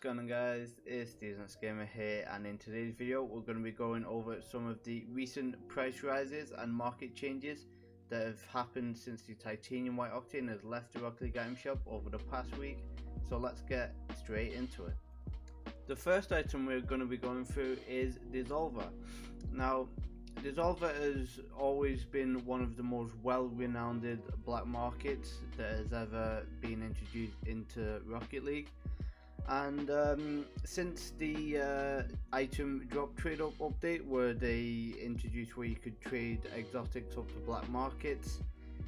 going on, guys? It's DSNexGamer here, and in today's video we're going to be going over some of the recent price rises and market changes that have happened since the Titanium White Octane has left the Rocket League item shop over the past week. So let's get straight into it. The first item we're going to be going through is Dissolver. Now, Dissolver has always been one of the most well-renowned black markets that has ever been introduced into Rocket League. And since the item drop trade up update, where they introduced where you could trade exotics up to black markets,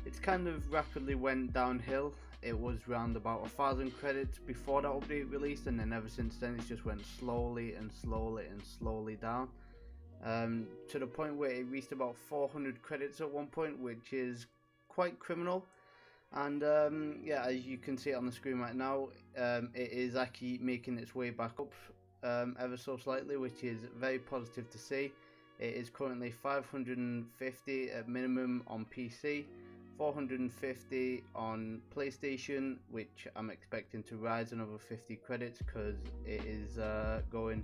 it's kind of rapidly went downhill. It was around about 1,000 credits before that update released, and then ever since then it's just went slowly and slowly and slowly down, to the point where it reached about 400 credits at one point, which is quite criminal. And yeah, as you can see on the screen right now, it is actually making its way back up ever so slightly, which is very positive to see. It is currently 550 at minimum on PC, 450 on PlayStation, which I'm expecting to rise another 50 credits because it is going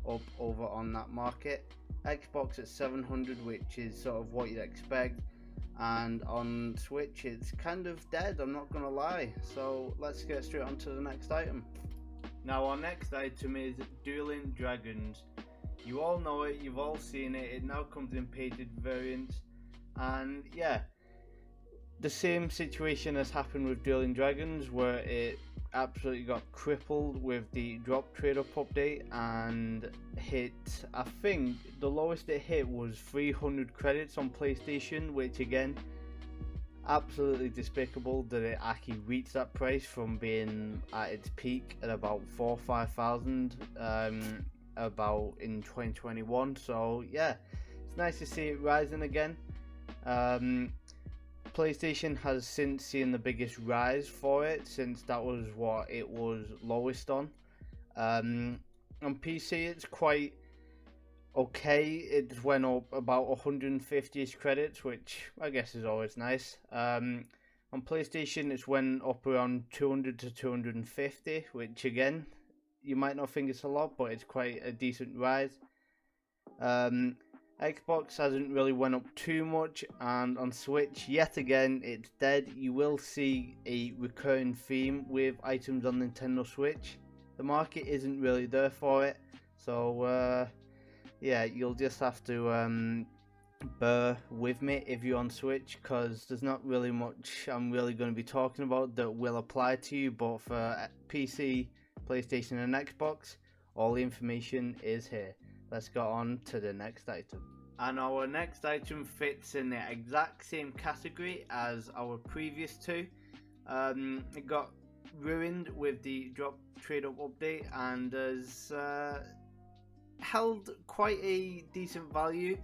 up over on that market. Xbox at 700, which is sort of what you'd expect. And on Switch it's kind of dead, I'm not gonna lie. So let's get straight on to the next item. Now our next item is Dueling Dragons. You all know it, you've all seen it. It now comes in painted variants, and yeah, the same situation has happened with Dueling Dragons, where it absolutely got crippled with the drop trade up update and hit, I think the lowest it hit was 300 credits on PlayStation, which again, absolutely despicable that it actually reached that price from being at its peak at about 4,000 or 5,000 about in 2021. So yeah, it's nice to see it rising again. PlayStation has since seen the biggest rise for it, since that was what it was lowest on. On PC it's quite okay. It went up about 150ish credits, which I guess is always nice. On PlayStation it's went up around 200 to 250, which again, you might not think it's a lot, but it's quite a decent rise. Xbox hasn't really went up too much, and on Switch yet again it's dead. You will see a recurring theme with items on Nintendo Switch. The market isn't really there for it, so yeah, you'll just have to bear with me if you're on Switch, because there's not really much I'm really going to be talking about that will apply to you. But for PC, PlayStation and Xbox, all the information is here. Let's go on to the next item. And our next item fits in the exact same category as our previous two. It got ruined with the drop trade up update and has held quite a decent value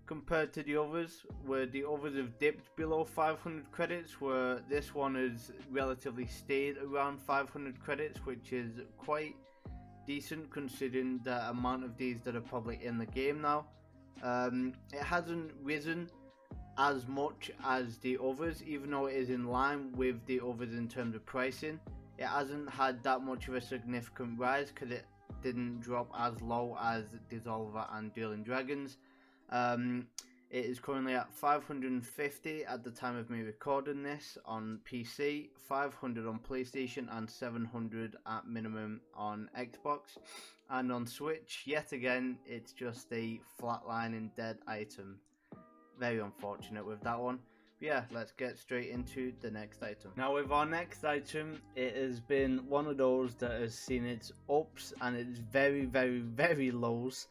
compared to the others, where the others have dipped below 500 credits, where this one has relatively stayed around 500 credits, which is quite decent considering the amount of these that are probably in the game now. It hasn't risen as much as the others, even though it is in line with the others in terms of pricing. It hasn't had that much of a significant rise because it didn't drop as low as Dissolver and Dueling Dragons. It is currently at 550 at the time of me recording this on PC, 500 on PlayStation, and 700 at minimum on Xbox. And on Switch, yet again, it's just a flatlining dead item. Very unfortunate with that one. But yeah, let's get straight into the next item. Now with our next item, it has been one of those that has seen its ups and its very, very, very lows.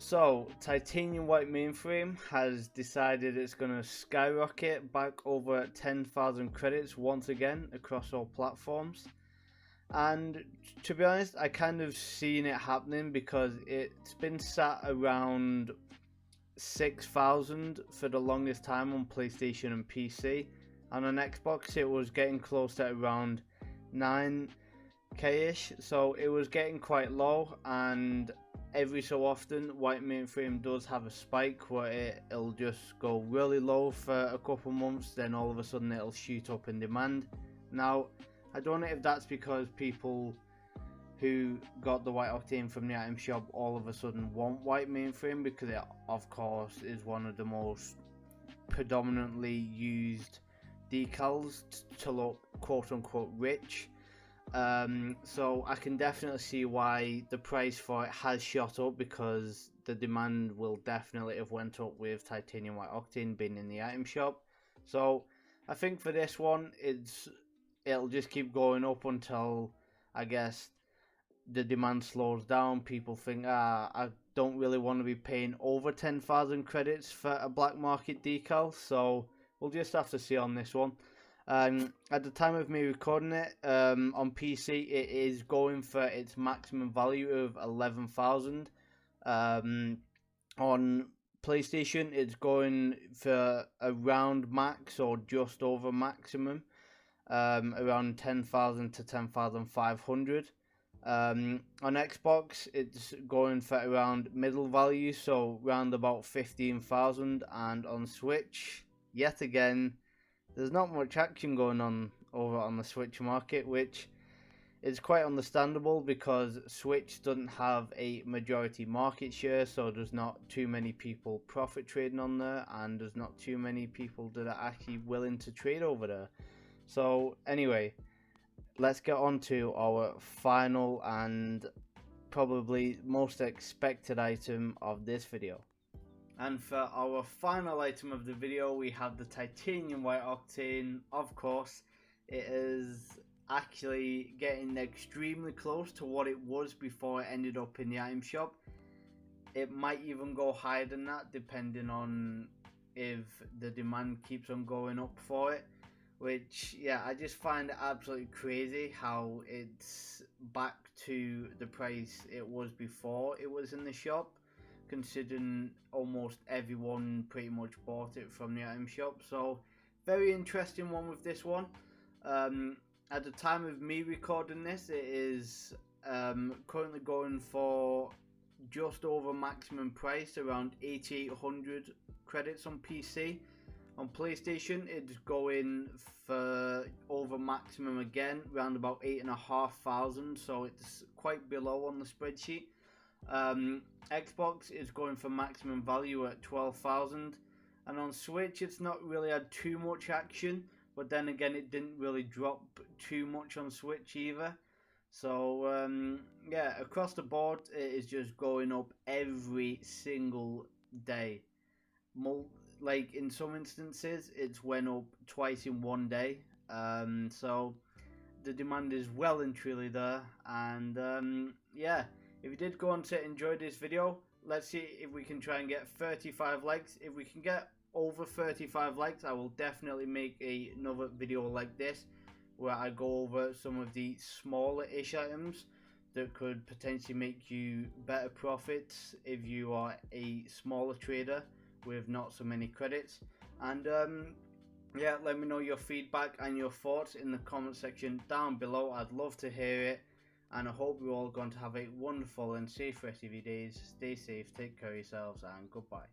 So, Titanium White Mainframe has decided it's going to skyrocket back over 10,000 credits once again across all platforms. And to be honest, I kind of seen it happening because it's been sat around 6,000 for the longest time on PlayStation and PC. And on Xbox it was getting close to around 9k-ish, so it was getting quite low. And every so often White Mainframe does have a spike where it'll just go really low for a couple months, then all of a sudden it'll shoot up in demand. Now I don't know if that's because people who got the white octane from the item shop all of a sudden want white mainframe, because it of course is one of the most predominantly used decals to look quote unquote rich. So I can definitely see why the price for it has shot up, because the demand will definitely have went up with titanium white octane being in the item shop. So I think for this one, it'll just keep going up until, I guess, the demand slows down. People think, I don't really want to be paying over 10,000 credits for a black market decal. So we'll just have to see on this one. At the time of me recording it, on PC, it is going for its maximum value of 11,000. On PlayStation, it's going for around max or just over maximum, around 10,000 to 10,500. On Xbox, it's going for around middle value, so around about 15,000, and on Switch, yet again, there's not much action going on over on the Switch market, which is quite understandable because Switch doesn't have a majority market share, so there's not too many people profit trading on there, and there's not too many people that are actually willing to trade over there. So anyway, let's get on to our final and probably most expected item of this video. And for our final item of the video, we have the titanium white octane. Of course, it is actually getting extremely close to what it was before it ended up in the item shop. It might even go higher than that, depending on if the demand keeps on going up for it. Which, yeah, I just find it absolutely crazy how it's back to the price it was before it was in the shop, considering almost everyone pretty much bought it from the item shop. So very interesting one with this one. At the time of me recording this, it is currently going for just over maximum price, around 8,800 credits on PC. On PlayStation, it's going for over maximum again, around about 8,500, so it's quite below on the spreadsheet. Xbox is going for maximum value at 12,000, and on Switch it's not really had too much action, but then again it didn't really drop too much on Switch either. So yeah, across the board it is just going up every single day. Like in some instances it's went up twice in one day. So the demand is well and truly there, and yeah, if you did go on to enjoy this video, let's see if we can try and get 35 likes. If we can get over 35 likes, I will definitely make another video like this where I go over some of the smaller ish items that could potentially make you better profits if you are a smaller trader with not so many credits. And yeah, let me know your feedback and your thoughts in the comment section down below. I'd love to hear it, and I hope you're all going to have a wonderful and safe rest of your days. Stay safe, take care of yourselves, and goodbye.